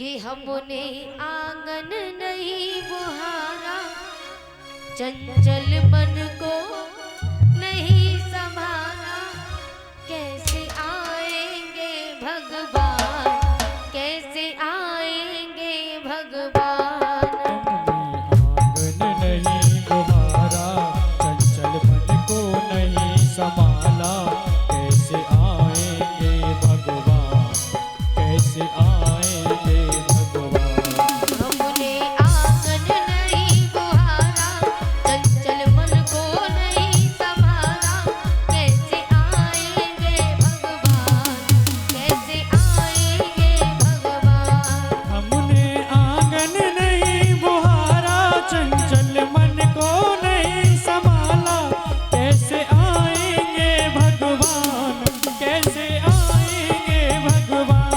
कि हमने आंगन नहीं बुहारा, चंचल मन को नहीं संभाला, कैसे आएंगे भगवान, कैसे आएंगे भगवान। आंगन नहीं बुहारा, चंचल मन को नहीं संभाला, कैसे आएंगे भगवान, कैसे आएंगे भगवान। हमने आंगन नहीं बुहारा, चंचल मन को नहीं संभाला, कैसे आएंगे भगवान, कैसे आएंगे भगवान। हमने आंगन नहीं बुहारा, चंचल मन को नहीं संभाला, कैसे आएंगे भगवान, कैसे आएंगे भगवान।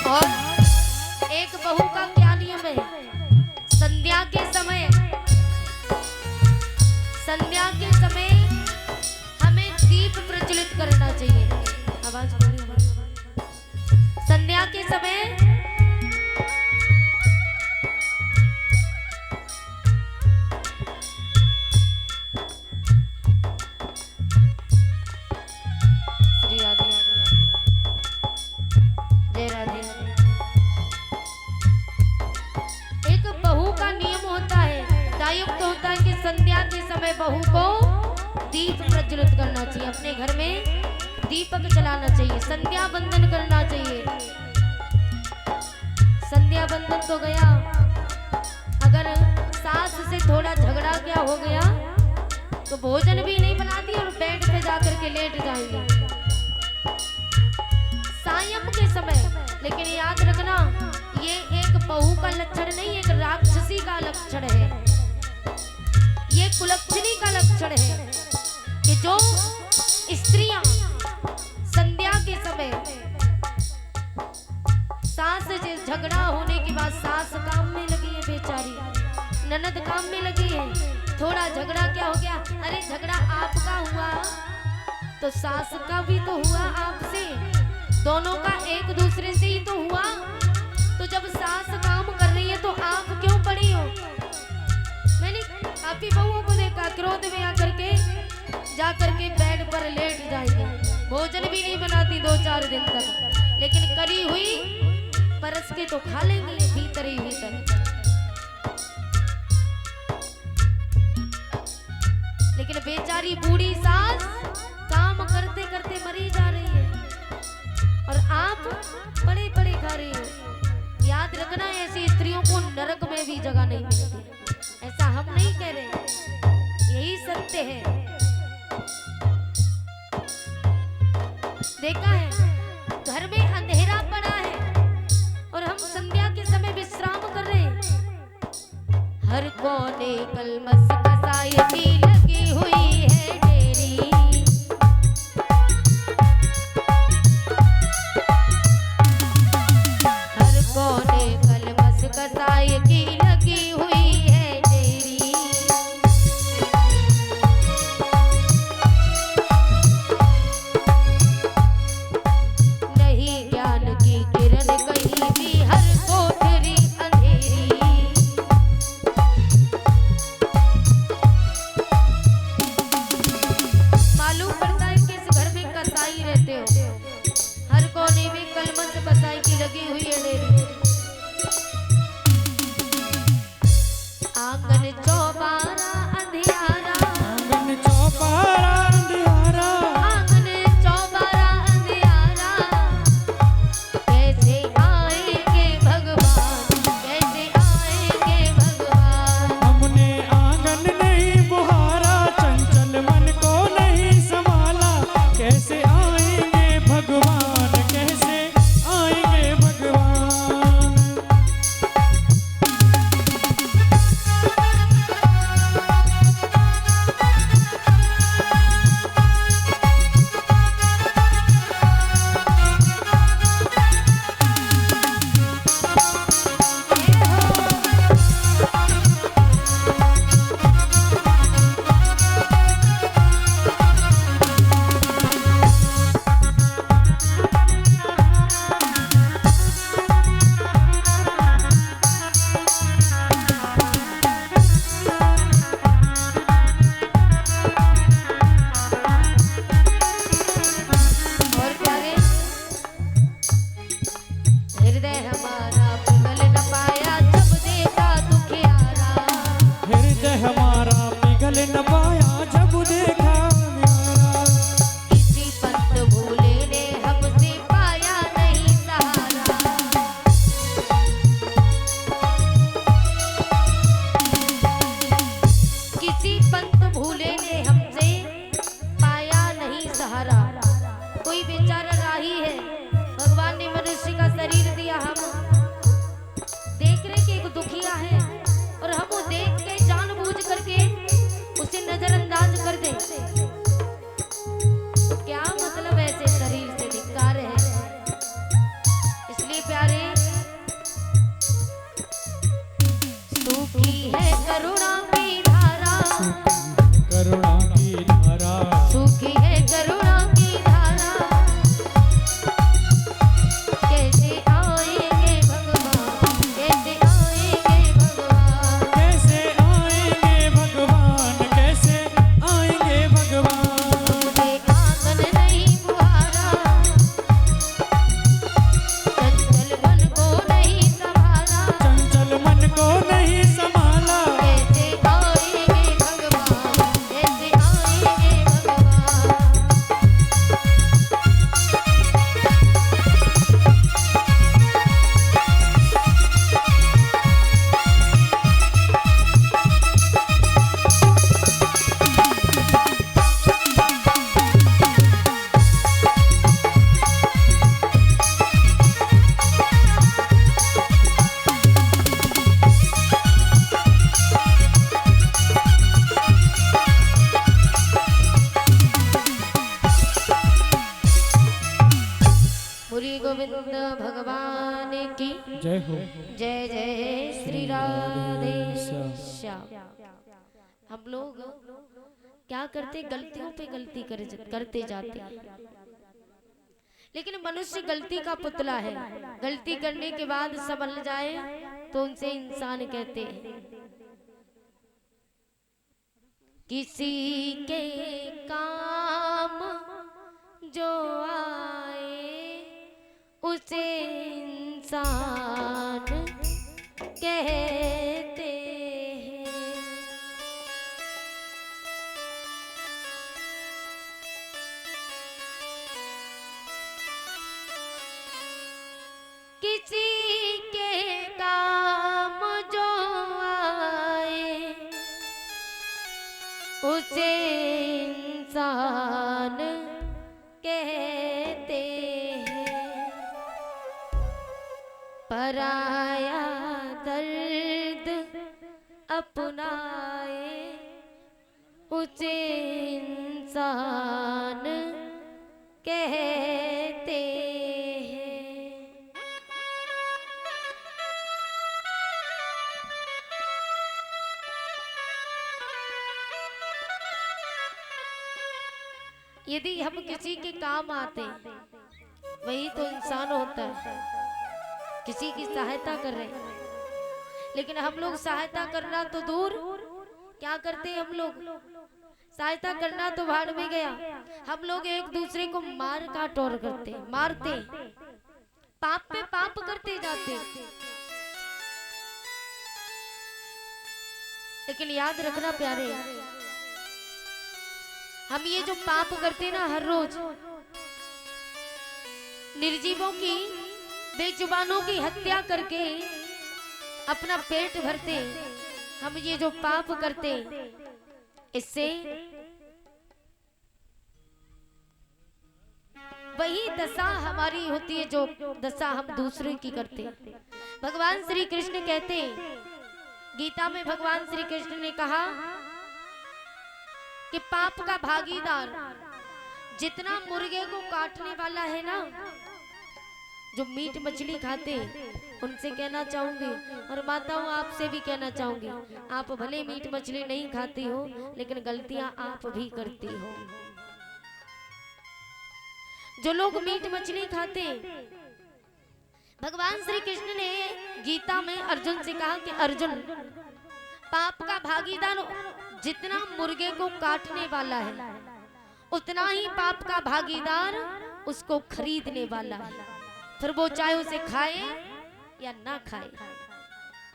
और एक बहू का क्या नियम है? संध्या के समय, संध्या के समय हमें दीप प्रज्वलित करना चाहिए। आवाज बोलिए। संध्या के समय श्री राधे जय राधे। एक बहू का नियम होता है, दायुक्त होता है कि संध्या के समय बहू को दीप प्रज्वलित करना चाहिए, अपने घर में दीपक जलाना चाहिए, संध्या बंदन करना चाहिए। संध्या बंदन तो गया, अगर सास से थोड़ा झगड़ा क्या हो गया तो भोजन भी नहीं बनाती और बेड पे जाकर के लेट जाएंगे सायं के समय। लेकिन याद रखना, ये एक बहू का लक्षण नहीं, एक राक्षसी का लक्षण है, ये कुलक्षणी का लक्षण है कि जो स्त्रियां संध्या के समय सास से झगड़ा होने के बाद, सास काम में लगी है बेचारी, ननद काम में लगी है, थोड़ा झगड़ा क्या हो गया, अरे झगड़ा आपका हुआ तो सास का भी तो हुआ आपसे, दोनों का एक दूसरे से ही तो हुआ। तो जब सास काम कर रही है तो आप क्यों पड़ी हो? मैंने काफी बहुओं को देखा क्रोध में आकर के जाकर के बेड पर लेट जाएंगे, भोजन भी नहीं बनाती 2-4 दिन तक, लेकिन करी हुई परस के तो खा लेंगे भीतर ही भीतर। लेकिन बेचारी बूढ़ी सास काम करते करते मरी जा रही है और आप बड़े बड़े खा रहे हो। याद रखना, ऐसी स्त्रियों को नरक में भी जगह नहीं मिलती। ऐसा हम नहीं कह रहे, यही सत्य है। देखा है, घर में अंधेरा पड़ा है और हम संध्या के समय विश्राम कर रहे हैं, हर कोने कलमस कसाई लगी हुई है डेरी, हर कोने कलमस कसाई की लगी हुई है डेरी। नहीं ज्ञान की किरण कहीं भी, हर कोठरी अंधेरी, हृदय हमारा पिघल न पाया जब देखा दुखियारा। हृदय हमारा पिघल न पाया जब देखा न्यारा। किसी पंत भूले ने हमसे पाया नहीं सहारा। किसी पंत भूले ने हमसे पाया नहीं सहारा। कोई बेचारा राही है, भगवान ने मनुष्य का शरीर दिया, हम देख रहे कि एक दुखिया है और हम वो देख के जानबूझ करके उसे नजरअंदाज कर दे, तो क्या मतलब ऐसे शरीर से धिक्कार है। इसलिए प्यारे, सूखी है करुणा की धारा, करुणा की धारा, सूखी है करुणा की धारा। कैसे आएंगे भगवान, कैसे आएंगे भगवान। कैसे आएंगे भगवान, कैसे आएंगे भगवान। मुझे आंगन नहीं बुहारा, चंचल मन को नहीं संभाला। चंचल मन को नहीं संभाला। कैसे आएंगे भगवान, कैसे आएंगे भगवान। बोलिए गोविंद भगवान की जय हो। जय जय श्री राधे श्याम। हम लोग क्या करते, गलतियों पे गलती करते जाते, लेकिन मनुष्य गलती का पुतला है। गलती करने के बाद संभल जाए तो उनसे इंसान कहते हैं। किसी के काम जो आए उसे इंसान कहते हैं। किसी के काम जो आए उसे इंसान कहते हैं। पराया दर्द अपनाए उसे इंसान कहते हैं। यदि हम किसी के काम आते वही तो इंसान होता है, किसी की सहायता कर रहे हैं। लेकिन हम लोग सहायता करना तो दूर, क्या करते हैं हम लोग, सहायता करना तो भाड़ में गया, हम लोग एक दूसरे को मार काट और करते, मारते, पाप पे पाप करते जाते। लेकिन याद रखना प्यारे, हम ये जो पाप करते ना हर रोज, निर्जीवों की, बेजुबानों की हत्या करके अपना पेट भरते, हम ये जो पाप करते, इससे वही दशा हमारी होती है जो दशा हम दूसरे की करते। भगवान श्री कृष्ण कहते, गीता में भगवान श्री कृष्ण ने कहा कि पाप का भागीदार जितना मुर्गे को काटने वाला है ना, जो मीट मछली खाते, उनसे कहना चाहूंगी, और माताओं आपसे भी कहना चाहूंगी, आप भले मीट मछली नहीं खाती हो लेकिन गलतियां आप भी करती हो। जो लोग मीट मछली खाते, भगवान श्री कृष्ण ने गीता में अर्जुन से कहा कि अर्जुन, पाप का भागीदार जितना मुर्गे को काटने वाला है उतना ही पाप का भागीदार उसको खरीदने वाला है। फिर वो चाहे उसे खाए या ना खाए,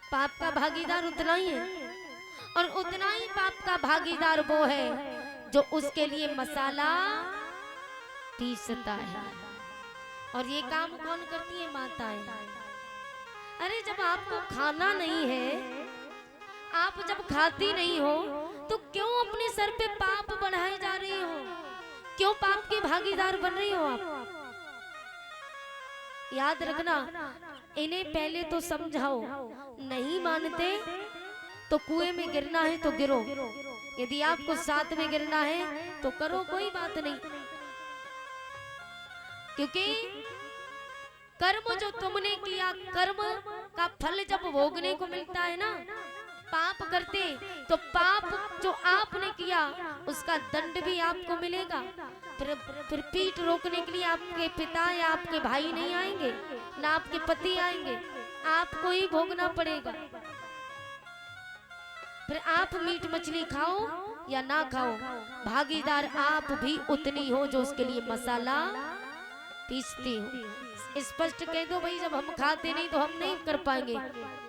पाप का भागीदार उतना ही है। और उतना ही पाप का भागीदार वो है जो उसके लिए मसाला पीसता है। और ये काम कौन करती है? माताएं। अरे जब आपको खाना नहीं है, आप जब खाती नहीं हो, तो क्यों अपने सर पे पाप बढ़ाए जा रही हो? क्यों पाप की भागीदार बन रही हो आप? याद रखना, इन्हें पहले तो समझाओ, नहीं मानते तो कुएं में गिरना है तो गिरो, यदि आपको साथ में गिरना है तो करो, कोई बात नहीं। क्योंकि कर्म जो तुमने किया, कर्म का फल जब भोगने को मिलता है ना, पाप करते तो पाप जो आपने किया उसका दंड भी आपको मिलेगा। फिर पीठ रोकने के लिए आपके पिता या आपके भाई नहीं आएंगे, ना आपके पति आएंगे, आपको ही भोगना पड़ेगा। फिर आप मीट मछली खाओ या ना खाओ, भागीदार आप भी उतनी हो जो उसके लिए मसाला पीसती हो। स्पष्ट कह दो भाई, जब हम खाते नहीं तो हम नहीं कर पाएंगे,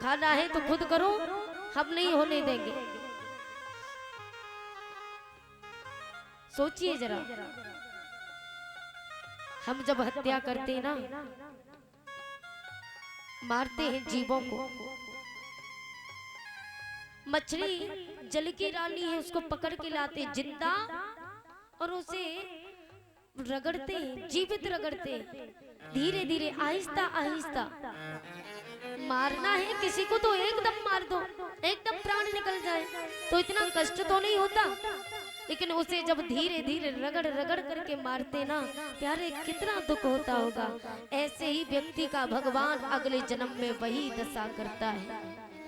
खाना है तो खुद करो, हम नहीं होने देंगे। सोचिए जरा, हम जब हत्या करते ना, मारते हैं जीवों को, मछली जल की रानी है, उसको पकड़ के लाते जिंदा और उसे रगड़ते, जीवित रगड़ते, धीरे धीरे आहिस्ता आहिस्ता। मारना है किसी को तो एकदम मार दो, एकदम प्राण निकल जाए तो इतना कष्ट तो नहीं होता, लेकिन उसे जब धीरे धीरे रगड़ रगड़ करके मारते ना, प्यारे कितना दुख होता होगा। ऐसे ही व्यक्ति का भगवान अगले जन्म में वही दशा करता है,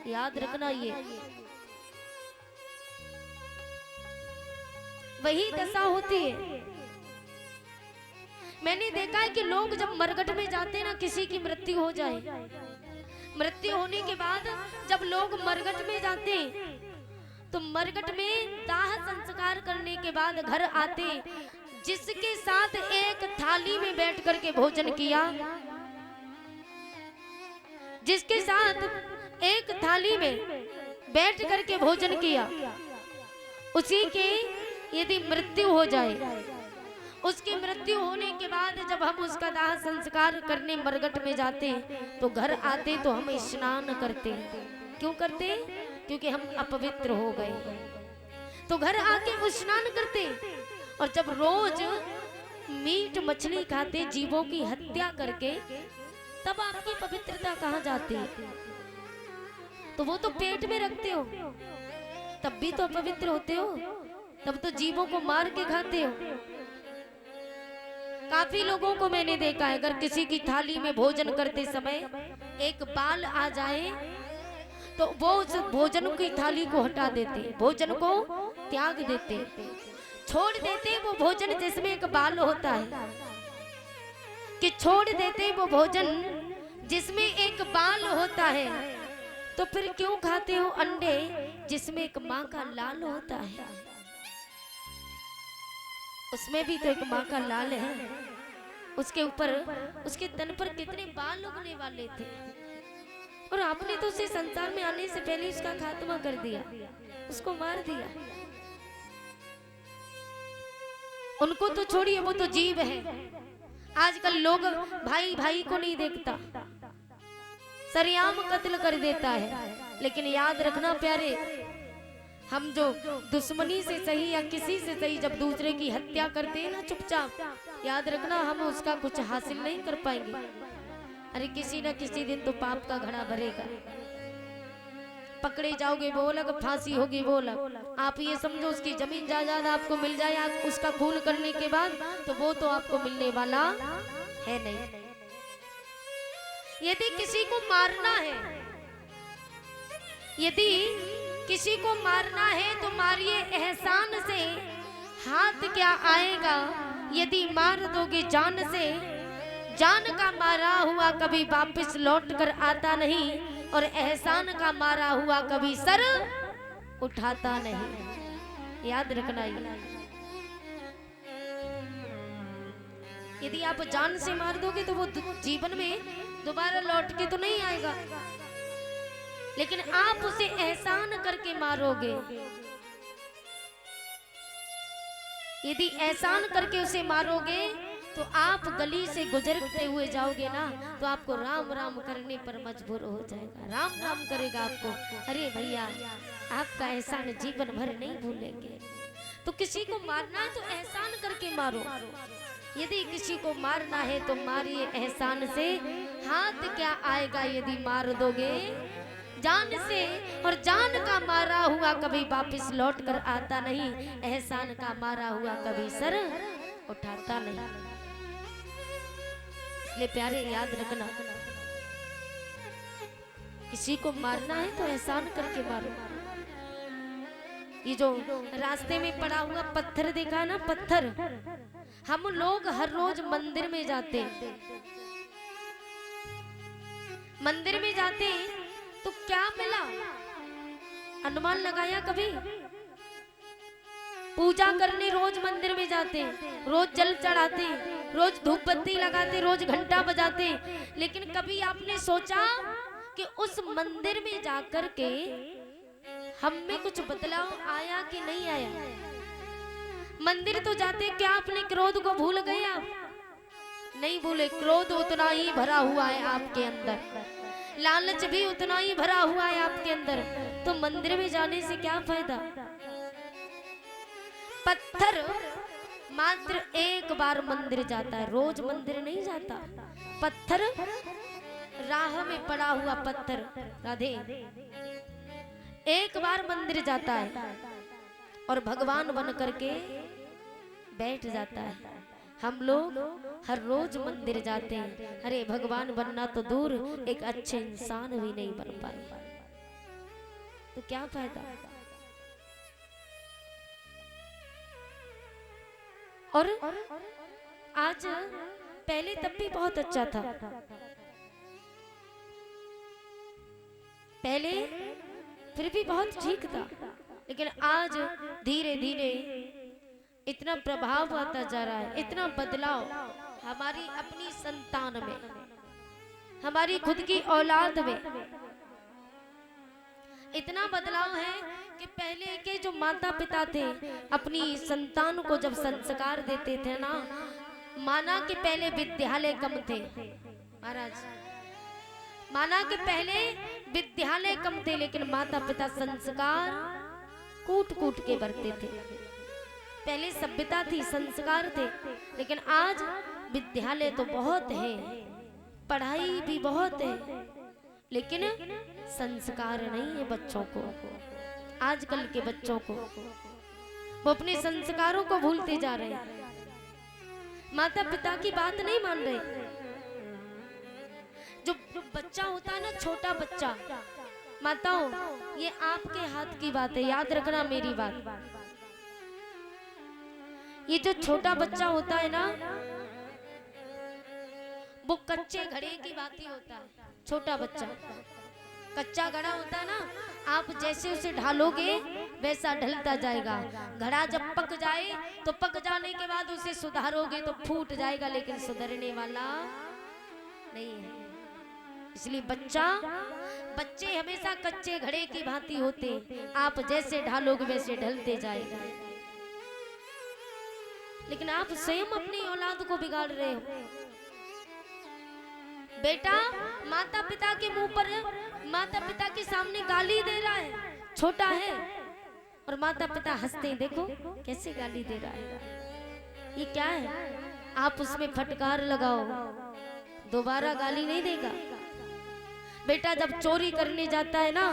याद रखना, ये वही दशा होती है। मैंने देखा है कि लोग जब मरघट में जाते हैं ना, किसी की मृत्यु हो जाए, मृत्यु होने के बाद जब लोग मरघट में जाते हैं तो मरघट में दाह संस्कार करने के बाद घर आते, जिसके साथ एक थाली में बैठ करके भोजन किया, जिसके साथ एक थाली में बैठ करके भोजन किया, उसी की यदि मृत्यु हो जाए, उसकी मृत्यु होने के बाद जब हम उसका दाह संस्कार करने मरघट में जाते तो घर आते तो हम स्नान करते। क्यों करते? क्योंकि हम अपवित्र हो गए, तो घर आके वो स्नान करते। और जब रोज मीट मछली खाते, जीवों की हत्या करके, तब आपकी पवित्रता कहाँ जाती है? तो वो तो पेट में रखते हो, तब भी तो अपवित्र होते हो, तब तो जीवों को मार के खाते हो। काफी लोगों को मैंने देखा है, अगर किसी की थाली में भोजन करते समय एक बाल आ जाए तो वो उस भोजन की थाली को हटा देते, भोजन को त्याग देते, छोड़ देते वो भोजन जिसमें एक बाल होता है, कि छोड़ देते वो भोजन जिसमें एक बाल होता है। तो फिर क्यों खाते हो अंडे जिसमें एक माँ का लाल होता है? उसमें भी तो एक माँ का लाल है, उसके ऊपर, उसके तन पर कितने बाल उगने वाले थे, और आपने तो उसे संसार में आने से पहले उसका खात्मा कर दिया, उसको मार दिया। उनको तो छोड़िए, वो तो जीव है। आजकल लोग भाई भाई को नहीं देखता, सरेआम कत्ल कर देता है। लेकिन याद रखना प्यारे, हम जो दुश्मनी से सही या किसी से सही जब दूसरे की हत्या करते हैं ना चुपचाप, याद रखना हम उसका कुछ हासिल नहीं कर पाएंगे। अरे किसी न किसी दिन तो पाप का घड़ा भरेगा, पकड़े जाओगे वो अलग, फांसी होगी वो अलग। आप ये समझो उसकी जमीन जायदाद आपको मिल जाए उसका खून करने के बाद, तो वो तो आपको मिलने वाला है नहीं। यदि किसी को मारना है, यदि किसी को मारना है तो मारिए एहसान से, हाथ क्या आएगा यदि मार दोगे जान से। जान का मारा हुआ कभी वापस लौट कर आता नहीं, और एहसान का मारा हुआ कभी सर उठाता नहीं। याद रखना ये। यदि आप जान से मार दोगे तो वो जीवन में दोबारा लौट के तो नहीं आएगा, लेकिन आप उसे एहसान करके मारोगे। यदि एहसान करके उसे मारोगे तो आप गली से गुजरते हुए जाओगे ना, तो आपको राम राम करने पर मजबूर हो जाएगा, राम राम करेगा आपको। अरे भैया, आपका एहसान जीवन भर नहीं भूलेंगे। तो किसी को मारना है तो एहसान करके मारो। यदि किसी को मारना है तो मारिए एहसान से। हाथ क्या आएगा यदि मार दोगे जान से, और जान का मारा हुआ कभी वापस लौट कर आता नहीं, एहसान का मारा हुआ कभी सर उठाता नहीं। इसलिए प्यारे याद रखना, किसी को मारना है तो एहसान करके मारो। ये जो रास्ते में पड़ा हुआ पत्थर देखा ना, पत्थर, हम लोग हर रोज मंदिर में जाते, मंदिर में जाते तो क्या मिला? अनुमान लगाया कभी? पूजा करने रोज मंदिर में जाते, रोज जल चढ़ाते, रोज धूप बत्ती लगाते, रोज घंटा बजाते, लेकिन कभी आपने सोचा कि उस मंदिर में जाकर के हम में कुछ बदलाव आया कि नहीं आया? मंदिर तो जाते, क्या अपने क्रोध को भूल गए आप? नहीं भूले। क्रोध उतना ही भरा हुआ है आपके अंदर, लालच भी उतना ही भरा हुआ है आपके अंदर। तो मंदिर में जाने से क्या फायदा? पत्थर मात्र एक बार मंदिर जाता है, रोज मंदिर नहीं जाता। पत्थर, राह में पड़ा हुआ पत्थर, राधे, एक बार मंदिर जाता है और भगवान बन करके बैठ जाता है। हम लोग हर रोज मंदिर जाते हैं, अरे भगवान बनना तो दूर, एक अच्छे इंसान भी नहीं बन पाए, तो क्या फायदा? और आज, पहले तब भी बहुत अच्छा था, पहले फिर भी बहुत ठीक था, लेकिन आज धीरे धीरे इतना प्रभाव आता जा रहा है, इतना बदलाव हमारी अपनी संतान में, हमारी खुद की औलाद में इतना बदलाव है कि पहले के जो माता पिता थे अपनी संतान को जब संस्कार देते थे ना, माना कि पहले विद्यालय कम थे महाराज, माना कि पहले विद्यालय कम थे, लेकिन माता पिता संस्कार कूट कूट के बरते थे। पहले सभ्यता थी, संस्कार थे, लेकिन आज विद्यालय तो बहुत है, पढ़ाई भी बहुत है, लेकिन संस्कार नहीं है बच्चों को। आजकल के बच्चों को वो अपने संस्कारों को भूलते जा रहे हैं, माता पिता की बात नहीं मान रहे। जो बच्चा होता है ना, छोटा बच्चा, माताओं, ये आपके हाथ की बात है, याद रखना मेरी बात। ये जो छोटा बच्चा होता है ना, वो कच्चे घड़े की बात ही होता है। छोटा बच्चा कच्चा घड़ा होता है ना, आप जैसे उसे ढालोगे वैसा ढलता जाएगा। घड़ा जब पक जाए तो पक जाने के बाद उसे सुधारोगे तो फूट जाएगा, लेकिन सुधरने वाला नहीं है। इसलिए बच्चे हमेशा कच्चे घड़े की भांति होते, आप जैसे ढालोगे वैसे ढलते जाएगा, लेकिन आप स्वयं अपनी औलाद को बिगाड़ रहे हो। बेटा माता पिता के मुंह पर, माता पिता के सामने गाली दे रहा है, छोटा है, और माता पिता हंसते हैं, देखो कैसे गाली दे रहा है, ये क्या है? आप उसमें फटकार लगाओ, दोबारा गाली नहीं देगा। बेटा जब चोरी करने जाता है ना,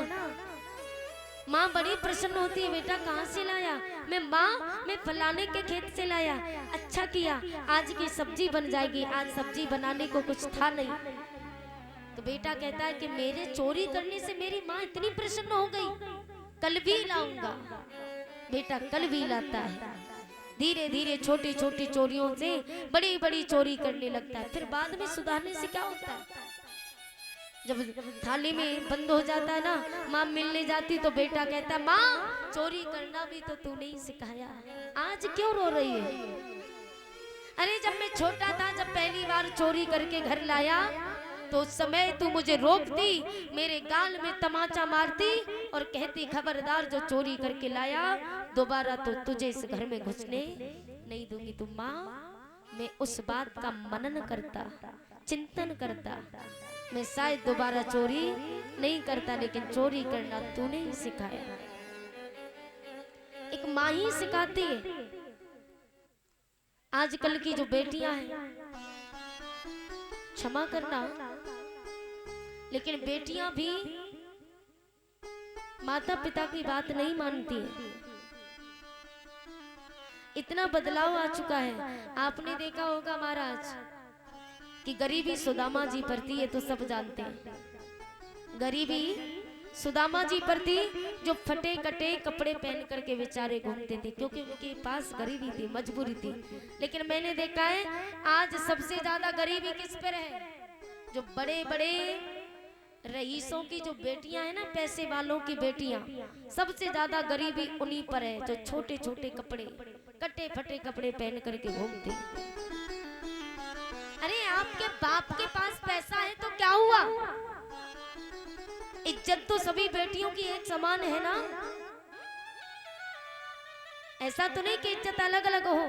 माँ बड़ी प्रसन्न होती है, बेटा कहाँ से लाया? मैं फलाने के खेत से लाया, अच्छा किया, आज की सब्जी बन जाएगी, आज सब्जी बनाने को कुछ था नहीं। तो बेटा कहता है कि मेरे चोरी करने से मेरी माँ इतनी प्रसन्न हो गई, कल भी लाऊंगा। बेटा कल भी लाता है, धीरे धीरे छोटी छोटी चोरियों से बड़ी बड़ी चोरी करने लगता है। फिर बाद में सुधारने से क्या होता है? जब थाली में बंद हो जाता है ना, माँ मिलने जाती तो बेटा कहता है, माँ चोरी करना भी तो तूने ही सिखाया, आज क्यों रो रही है? अरे जब मैं छोटा था, जब पहली बार चोरी करके घर लाया, तो उस समय तू मुझे रोकती, मेरे गाल में तमाचा मारती और कहती खबरदार जो चोरी करके लाया दोबारा तो तुझे इस घर में घुसने नहीं दूंगी। तुम माँ, मैं उस बात का मनन करता, चिंतन करता, मैं शायद दोबारा चोरी नहीं करता, लेकिन चोरी करना तूने ही सिखाया। एक माँ ही सिखाती है। आजकल की जो बेटियां हैं, क्षमा करना, लेकिन बेटियां भी माता पिता की बात नहीं मानती है। इतना बदलाव आ चुका है। आपने देखा होगा महाराज कि गरीबी सुदामा जी पर थी, ये तो सब जानते हैं। गरीबी सुदामा जी पर थी, जो फटे कटे कपड़े पहन करके बेचारे घूमते थे, क्योंकि उनके पास गरीबी थी, मजबूरी थी। लेकिन मैंने देखा है आज सबसे ज्यादा गरीबी किस पर है? जो बड़े बड़े रईसों की जो बेटियां हैं ना, पैसे वालों की बेटियां, सबसे ज्यादा गरीबी उन्हीं पर है, जो छोटे छोटे कपड़े, कटे फटे कपड़े पहन करके घूमते। अरे आपके बाप के पास पैसा है तो क्या हुआ? इज्जत तो सभी बेटियों की एक समान है ना। ऐसा तो नहीं कि इज्जत अलग अलग हो,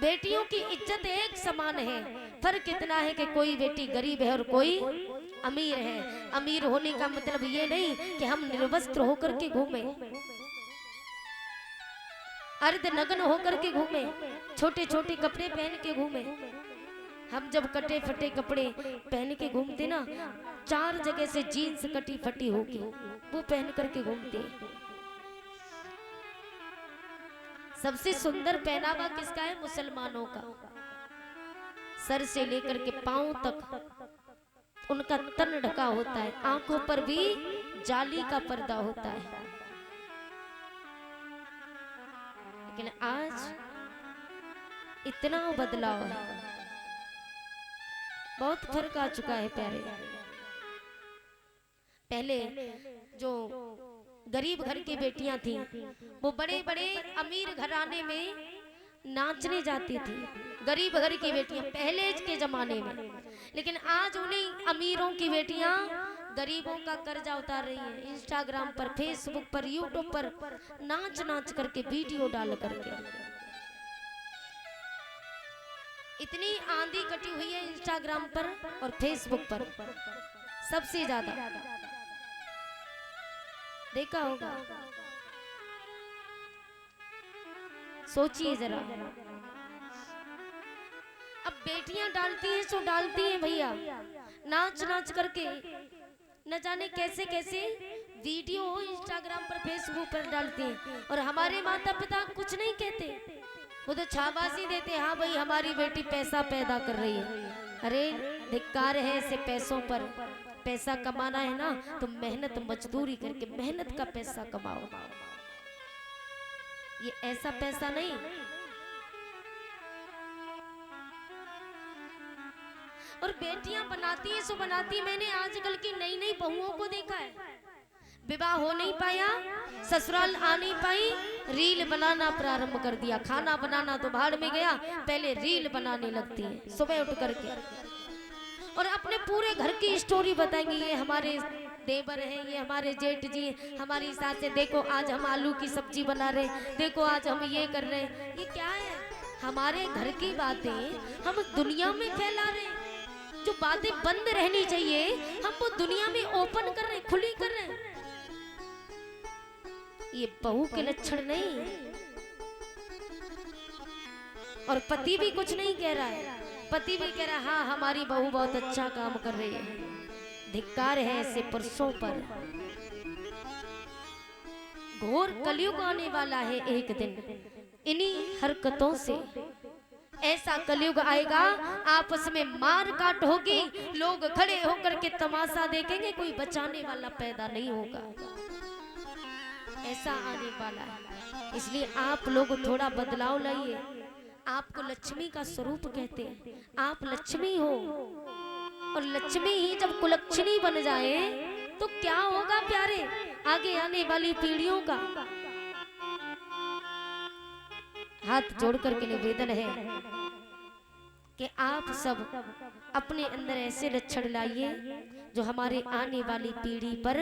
बेटियों की इज्जत एक समान है। फर्क इतना है कि कोई बेटी गरीब है और कोई अमीर है। अमीर होने का मतलब ये नहीं कि हम निर्वस्त्र होकर के घूमे, अर्धनग्न होकर के घूमे, छोटे छोटे कपड़े पहन के घूमे। हम जब कटे फटे कपड़े पहन के घूमते ना, 4 जगह से जीन्स कटी फटी होगी वो पहन करके घूमते। सबसे सुंदर पहनावा किसका है? मुसलमानों का। सर से लेकर के पांव तक उनका तन ढका होता है, आंखों पर भी जाली का पर्दा होता है। लेकिन आज इतना बदलाव है, बहुत फर्क आ चुका है प्यारे। पहले जो गरीब घर की बेटियां थी, वो बड़े बड़े अमीर घराने में नाचने जाती थी, गरीब घर की बेटियां पहले के जमाने में। लेकिन आज उन्हीं अमीरों की बेटियां गरीबों का कर्जा उतार रही है। इंस्टाग्राम पर, फेसबुक पर, यूट्यूब पर नाच नाच करके वीडियो डाल करके। इतनी आंधी कटी हुई है इंस्टाग्राम पर और फेसबुक पर, सबसे ज्यादा देखा होगा। सोचिए जरा, अब बेटियां डालती हैं सो डालती हैं भैया, नाच नाच करके न जाने कैसे कैसे वीडियो इंस्टाग्राम पर, फेसबुक पर डालती हैं। और हमारे माता पिता कुछ नहीं कहते, वो तो शाबाशी देते, हाँ भाई हमारी बेटी पैसा पैदा कर रही है। अरे धिक्कार है ऐसे पैसों पर। पैसा कमाना है ना तो मेहनत मजदूरी करके मेहनत का पैसा कमाओ, ये ऐसा पैसा नहीं। और बेटियां बनाती है सो बनाती। मैंने आजकल की नई नई बहुओं को देखा है, विवाह हो नहीं पाया, ससुराल आ नहीं पाई, रील बनाना प्रारंभ कर दिया। खाना बनाना तो भाड़ में गया, पहले रील बनाने लगती है सुबह उठ करके, और अपने पूरे घर की स्टोरी बताएंगे। ये हमारे देवर हैं, ये हमारे जेठ जी, हमारी सासें, देखो आज हम आलू की सब्जी बना रहे, देखो आज हम ये कर रहे हैं। ये क्या है? हमारे घर की बातें हम दुनिया में फैला रहे हैं। जो बातें बंद रहनी चाहिए हम वो दुनिया में ओपन कर रहे हैं, खुली कर रहे हैं। ये बहू के लक्षण नहीं। और पति भी कुछ नहीं कह रहा है, पति भी कह रहा है हाँ हमारी बहू बहुत अच्छा काम कर रही है। धिक्कार है ऐसे पुरुषों पर। घोर कलयुग आने वाला है एक दिन, इन्हीं हरकतों से। ऐसा कलयुग आएगा आपस में मार काट होगी, लोग खड़े होकर के तमाशा देखेंगे, कोई बचाने वाला पैदा नहीं होगा। ऐसा आने वाला है, इसलिए आप लोग थोड़ा बदलाव लाइए। आपको लक्ष्मी का स्वरूप कहते हैं, आप लक्ष्मी हो। और लक्ष्मी ही जब कुलक्षणी बन जाए तो क्या होगा प्यारे आगे आने वाली पीढ़ियों का। हाथ जोड़ करके निवेदन है कि आप सब अपने अंदर ऐसे लक्षण लाइए जो हमारे आने वाली पीढ़ी पर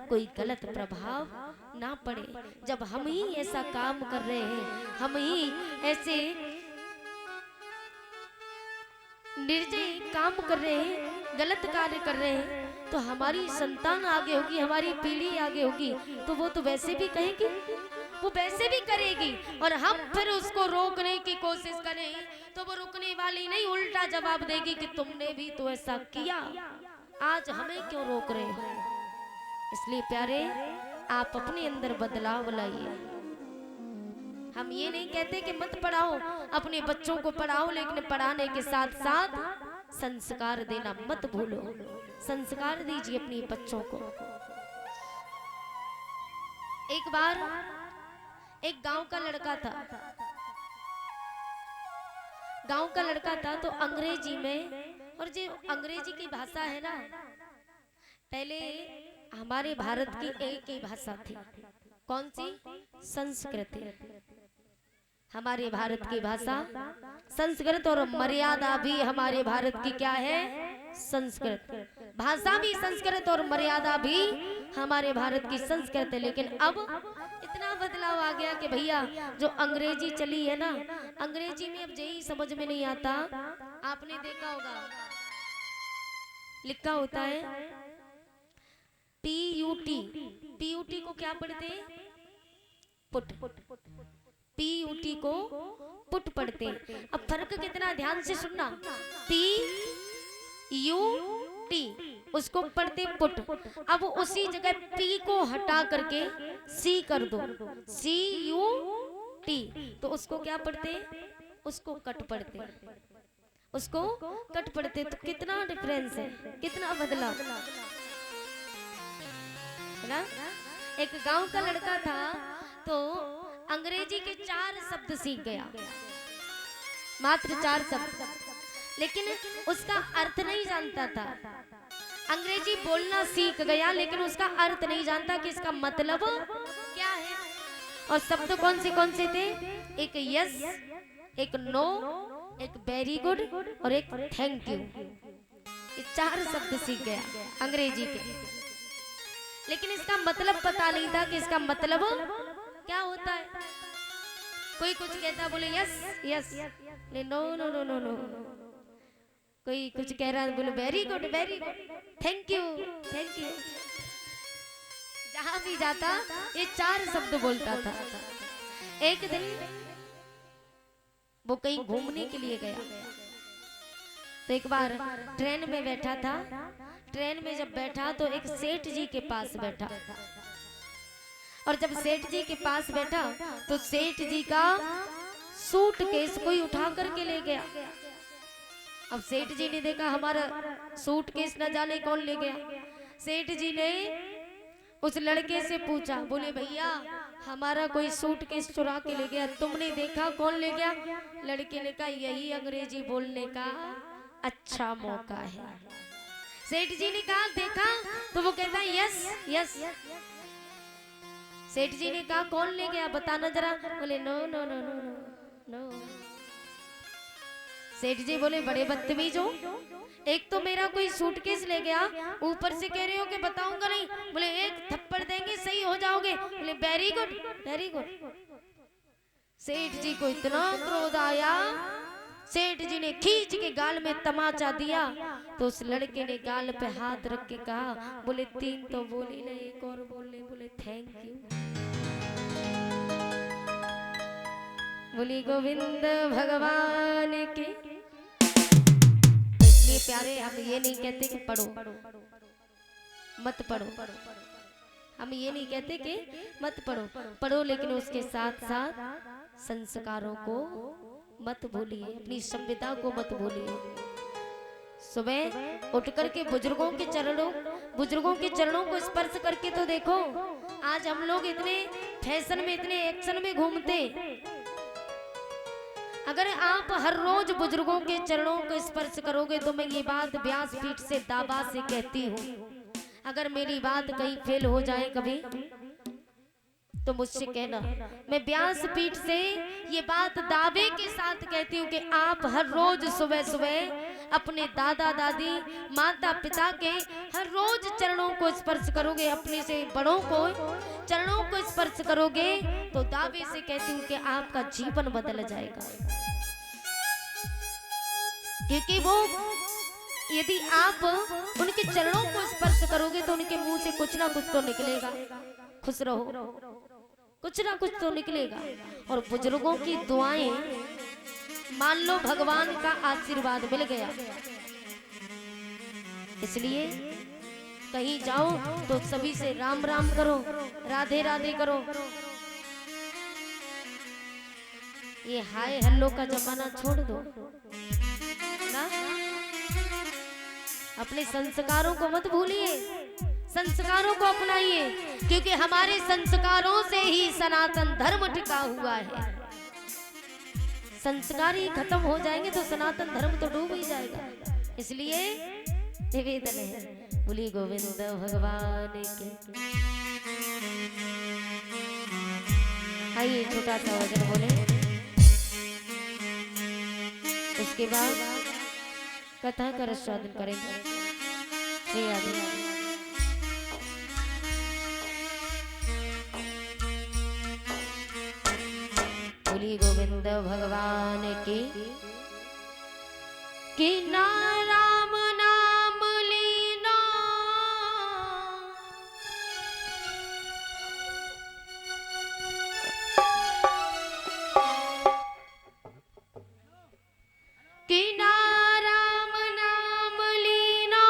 कोई गलत प्रभाव ना पड़े। जब हम ही ऐसा काम कर रहे हैं, हम ही ऐसे निर्दयी काम कर रहे हैं, गलत कार्य कर रहे हैं, तो हमारी संतान आगे होगी, हमारी पीढ़ी आगे होगी, तो वो तो वैसे भी कहेगी, वो वैसे भी करेगी। और हम फिर उसको रोकने की कोशिश करें तो वो रुकने वाली नहीं, उल्टा जवाब देगी कि तुमने भी तो ऐसा किया, आज हमें क्यों रोक रहे हो। इसलिए प्यारे, आप अपने अंदर बदलाव लाइए। हम ये नहीं कहते कि मत पढ़ाओ, अपने बच्चों को पढ़ाओ, लेकिन पढ़ाने के साथ साथ संस्कार देना मत भूलो। संस्कार दीजिए अपने बच्चों को। एक बार एक गांव का लड़का था, गांव का लड़का था तो अंग्रेजी में, और जो अंग्रेजी की भाषा है ना, पहले हमारे भारत की एक ही भाषा थी। कौन सी? संस्कृत। हमारे भारत की भाषा संस्कृत, और मर्यादा भी हमारे भारत की क्या है? संस्कृत। भाषा भी संस्कृत और मर्यादा भी हमारे भारत की संस्कृत है। लेकिन अब इतना बदलाव आ गया कि भैया जो अंग्रेजी चली है ना, अंग्रेजी में अब यही समझ में नहीं आता। आपने देखा होगा लिखा होता है PUT। PUT को क्या पढ़ते हैं? पुट। PUT को पुट पढ़ते हैं। अब फर्क कितना, ध्यान से सुनना। PUT उसको पढ़ते पुट। अब उसी जगह P को हटा करके C कर दो, CUT, तो उसको क्या पढ़ते? उसको कट पढ़ते, उसको कट पढ़ते। तो कितना डिफरेंस है, कितना बदलाव है ना। एक गांव का लड़का था तो अंग्रेजी के 4 शब्द सीख गया, मात्र 4 शब्द, लेकिन उसका अर्थ नहीं जानता था। अंग्रेजी बोलना सीख गया लेकिन उसका अर्थ नहीं जानता कि इसका मतलब क्या है। और शब्द कौन से थे? एक यस, एक नो, एक वेरी गुड और एक थैंक यू। ये 4 शब्द सीख गया अंग्रेजी के, लेकिन इसका मतलब पता नहीं था कि इसका मतलब क्या होता है। कोई कुछ कहता, बोले yes yes, no no no no no. कोई कुछ कह रहा है, बोले very good very good, thank you thank you. जहां भी जाता ये 4 शब्द बोलता था। एक दिन वो कहीं घूमने के लिए गया, तो एक बार ट्रेन में बैठा था। ट्रेन में जब बैठा तो एक सेठ जी के पास बैठा, और जब सेठ जी के पास बैठा तो सेठ जी का सूटकेस कोई उठा करके ले गया। अब सेठ जी ने देखा हमारा सूटकेस न जाने कौन ले गया। सेठ जी ने उस लड़के से पूछा, बोले भैया हमारा कोई सूटकेस चुरा के ले गया, तुमने देखा कौन ले गया? लड़के ने कहा यही अंग्रेजी बोलने का अच्छा मौका है। सेठ जी ने कहा देखा? तो वो कहता है यस यस। सेठ जी ने कहा कौन ले गया, बताना जरा। बोले no no no no no no. सेठ जी बोले बड़े बदतमीज हो, एक तो मेरा कोई सूटकेस ले गया, ऊपर से कह रहे हो कि बताऊंगा नहीं। बोले एक थप्पड़ देंगे सही हो जाओगे। बोले वेरी गुड वेरी गुड। सेठ जी को इतना क्रोध आया, सेठ जी ने खींच के गाल में तमाचा दिया। तो उस लड़के ने गाल पे हाथ रख के कहा, बोले 3 तो बोली नहीं, एक और बोलने। बोले थैंक यू। बोली गोविंद भगवान के। इसलिए प्यारे, हम ये नहीं कहते कि पढ़ो मत पढ़ो, हम ये नहीं कहते कि मत पढ़ो, पढ़ो, लेकिन उसके साथ साथ संस्कारों को मत भूलिए, अपनी सभ्यता को मत भूलिए। सुबह उठ करके बुजुर्गों के चरणों को स्पर्श करके तो देखो। आज हम लोग इतने फैशन में, इतने एक्शन में घूमते। अगर आप हर रोज बुजुर्गों के चरणों को स्पर्श करोगे तो मैं ये बात व्यासपीठ से दावा से कहती हूँ, अगर मेरी बात कहीं फेल हो जाए कभी, तो मुझसे कहना। मैं व्यासपीठ से ये बात दावे के साथ कहती हूँ कि आप हर रोज सुबह सुबह अपने दादा दादी माता पिता के हर रोज चरणों को स्पर्श करोगे, अपने से बड़ों को चरणों को स्पर्श करोगे तो दावे से कहती हूँ कि आपका जीवन बदल जाएगा। क्योंकि वो यदि आप उनके चरणों को स्पर्श करोगे तो उनके मुंह से कुछ ना कुछ तो निकलेगा, खुश रहो, कुछ ना कुछ तो निकलेगा। और बुजुर्गों की दुआएं मान लो भगवान का आशीर्वाद मिल गया। इसलिए कहीं जाओ तो सभी से राम राम करो, राधे राधे करो। ये हाय हल्लो का जमाना छोड़ दो ना, अपने संस्कारों को मत भूलिए, संस्कारों को अपनाइए, क्योंकि हमारे संस्कारों से ही सनातन धर्म टिका हुआ है। संस्कार ही खत्म हो जाएंगे तो सनातन धर्म तो डूब ही जाएगा। इसलिए निवेदन है, बोली गोविंद भगवान के। आइए छोटा सा भजन बोले, उसके बाद कथा का रसायन करेंगे। बोली गोविंद भगवान की ना राम नाम लीना कि ना राम नाम लीना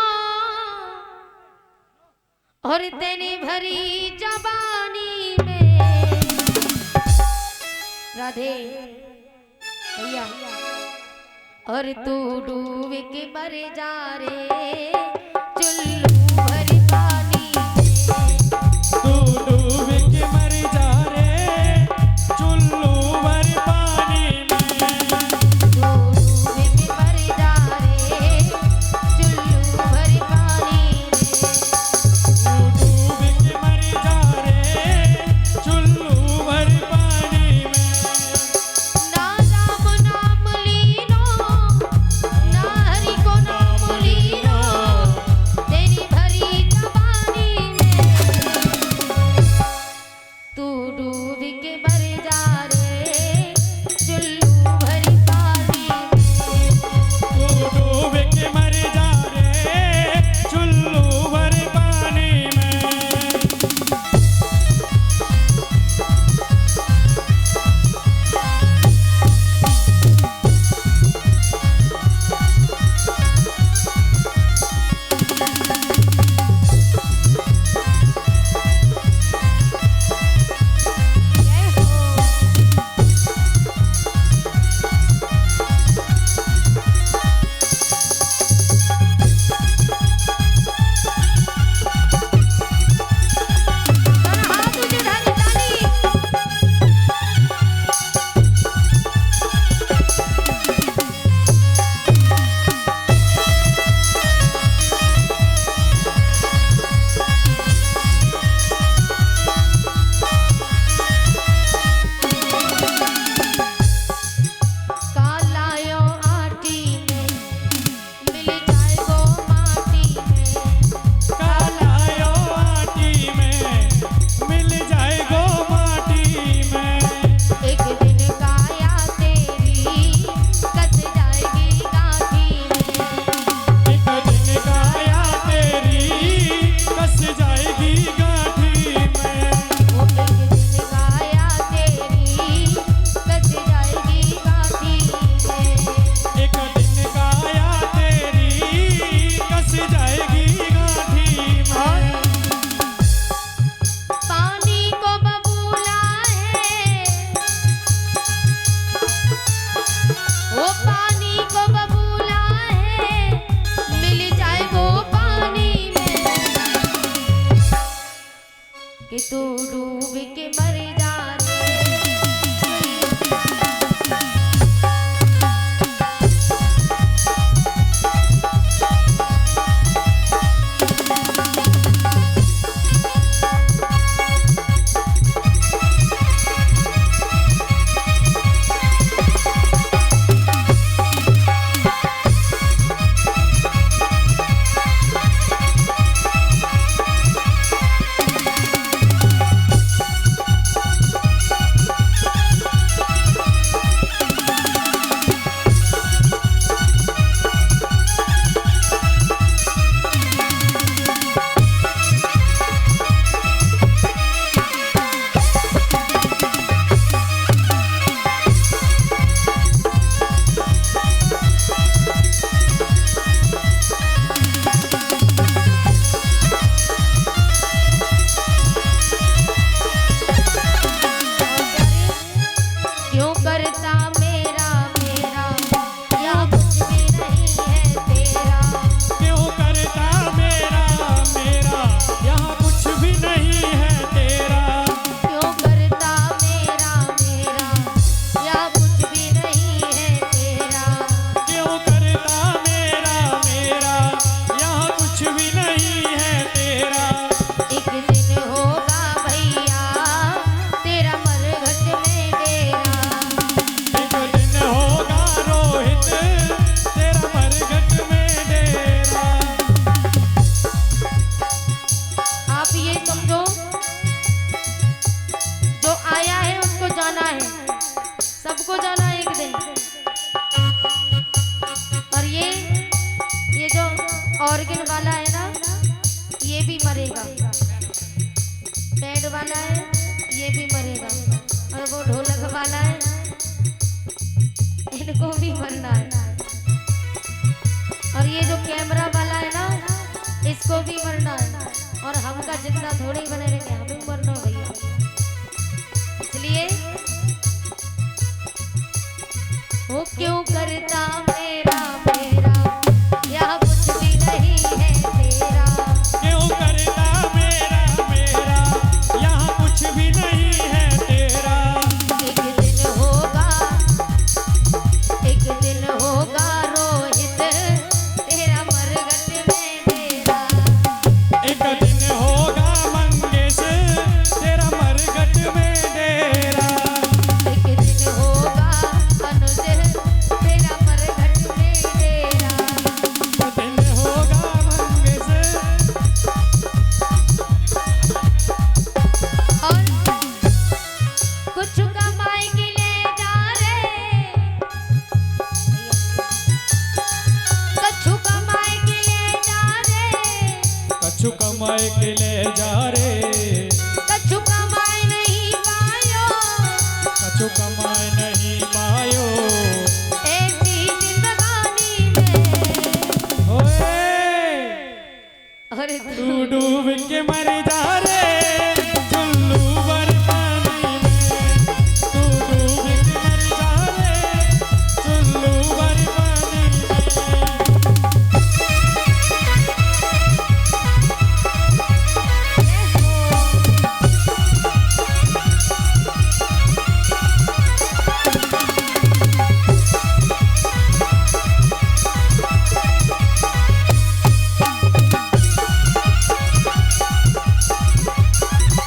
और तेरी भरी जबानी में राधे भैया, और तू डूब के मर जा रे चुल्लू भर पानी में, तू डूब के मर जा रे चुल्लू भर पानी में, तू डूब के मर जा रे चुल्लू भर पानी में, तू डूब के मर जा रे चुल्लू भर पानी में। ना राम नाम लीनो ना हरि को नाम लीनो तेरी भरी जबानी में, तू डूब के मर जा रे चुल्लू भरी पानी में, तू डूब के मर जा रे चुल्लू भर पानी में। जय हो। दोनों हाथ ऊंचे उठा के ताली। कालायो आटी में मिल जाए गो माटी में, कालायो आटी में मिल जाए गो माटी में। एक दिन काया तेरी कस जाएगी गाठी में, एक दिन काया तेरी कस जाएगी गाठी में। वो एक दिन काया तेरी कस जाएगी गाठी में, एक दिन काया तेरी कस जाएगी गाठी में। पानी को बबूला है, वो पानी को बबूला है मिल जाए वो पानी में, कि तू डूब के मर जा रे। ऑर्गन वाला है ना, ये भी मरेगा। बैंड वाला है, ये भी मरेगा। और वो ढोलक वाला है, इनको भी मरना है। और ये जो कैमरा वाला है ना, इसको भी मरना है। और हमका जिंदा थोड़े ही बने रहेंगे, हमें मरना है भैया। इसलिए वो क्यों करता मेरा मेरा, यहाँ कुछ भी नहीं है तेरा। क्यों करता मेरा मेरा, यहाँ कुछ भी नहीं है तेरा। एक दिन होगा रोहित, तेरा मरघट में डेरा। एक दिन होगा मंगेश, तेरा मरघट में डेरा। एक दिन होगा अनुज, तेरा मरघट में डेरा। एक दिन होगा मंगेश। और कुछ कमाई के ले जा रे, कछु कमाई के ले जा रे, कछु कमाए के ले जा रे। कछु कमाई नहीं पायो, कछु कमाए नहीं पायो। ऐसी जिंदगानी में। ओए अरे तू डूब के मर जा रे चुल्लू भर पानी में। तू डूब के मर जा रे चुल्लू भर पानी में।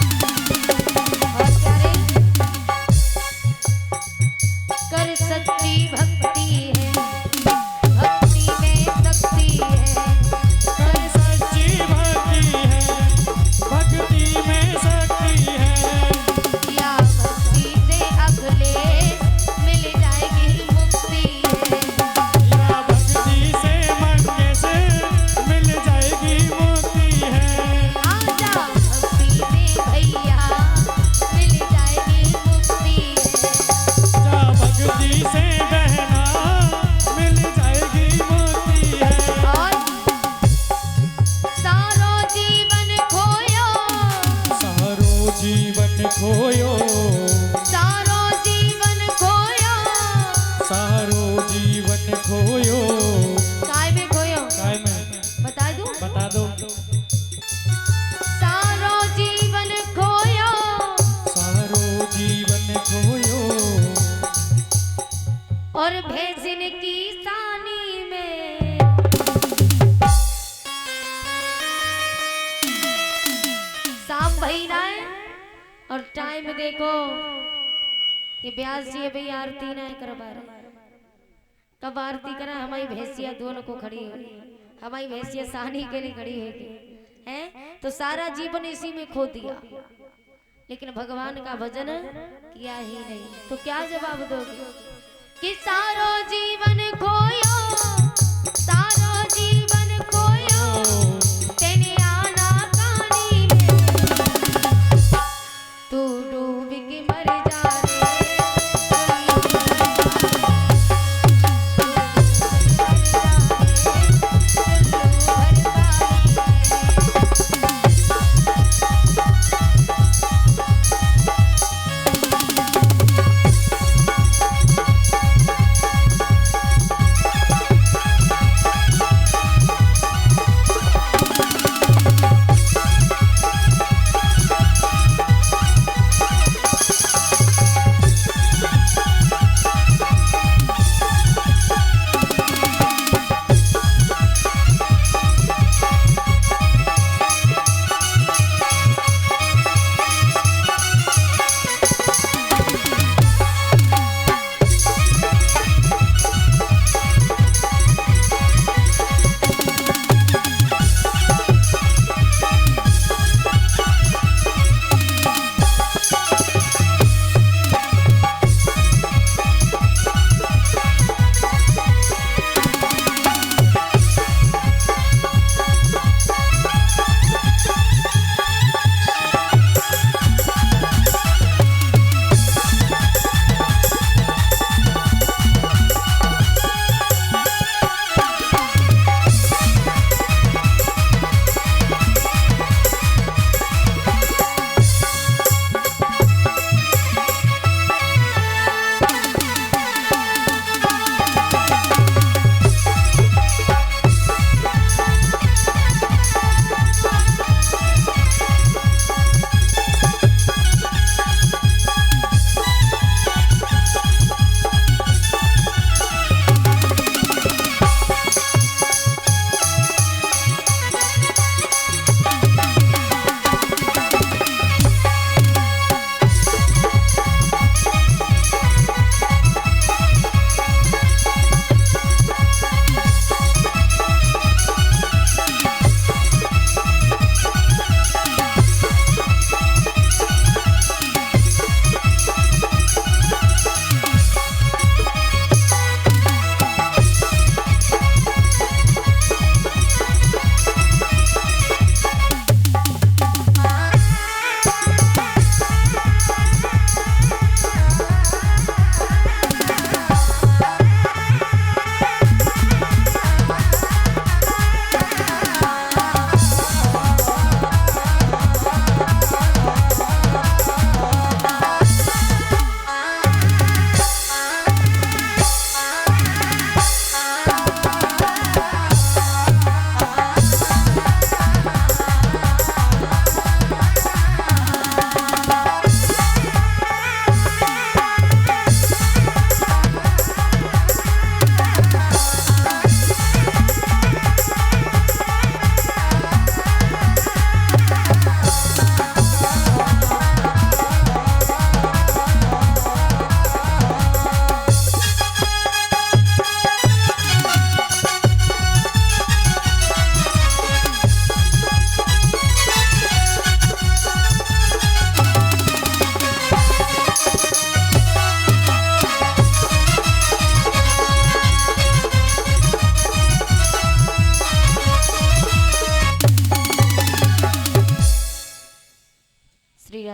और क्या रे? कर सच्ची भक्ति है, भक्ति में शक्ति है। कर सच्ची भक्ति है, भक्ति में शक्ति है। या भक्ति से अगले मिल जाएगी मुक्ति है। या भक्ति से मंगेश मिल जाएगी मुक्ति है। आजा भक्ति से भैया मिल जाएगी मुक्ति है। जा भक्ति से बहना मिल जाएगी मुक्ति है। और सारो जीवन खोयो, सारो जीवन खोयो। सारो जीवन खोयो। सारो जीवन खोयो। काय में खोयो काय में बता दूं? बता दो। सारो जीवन खोयो, सारो जीवन खोयो। और भेजन की सानी में। शाम भईना है और टाइम देखो, ये ब्यास जी भाई आरती ना करवा रहे। कब आरती करा? हमारी भैंसिया दोनों को खड़ी है, हमारी भैंसिया सानी के लिए खड़ी है हैं। तो सारा जीवन इसी में खो दिया, लेकिन भगवान का भजन किया ही नहीं। तो क्या जवाब दोगे कि सारो जीवन खोयो, सारो जीवन खोयो, तेने आना कहानी में। तू डूब के मर जा रे,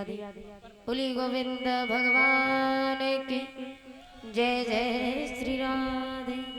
राधे। बोली गोविंद भगवान की जय जय श्री राधे।